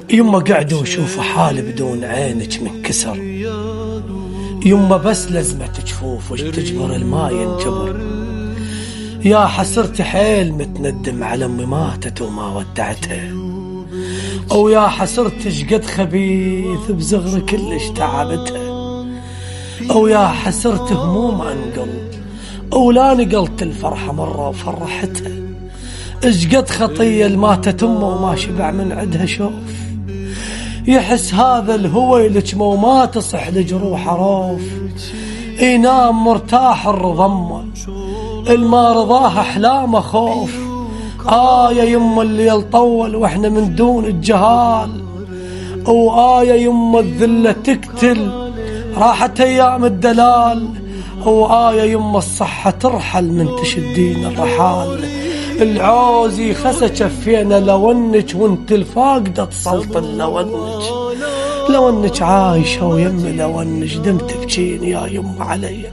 يما قاعد وشوف حالي بدون عينك منكسر، يما بس لزمة جفوفك تجبر الما ينجبر. يا حسرتي حيل متندم على امي ماتت وما ودعتها، او يا حسرتي شقد خبيث بزغر كلش تعبتها، او يا حسرتي هموم انقل او لا نقلت الفرحة مرة وفرحتها. اشقد خطية الماتت امه وما شبع من عدها شوف، يحس هذا الهويلك وما تصح لجروح روف. ينام مرتاح الرضمه الما رضاه احلامه خوف. يا يما الليل طول واحنا من دون الجهال، يا يما الذلة تقتل راحت ايام الدلال، يا يما الصحة ترحل من تشدين الرحال. العوزي خسى شفينا لونك وانت الفاقدة تسلطن لونك عايشة ويمي لونك دم تبكين يا يما علي.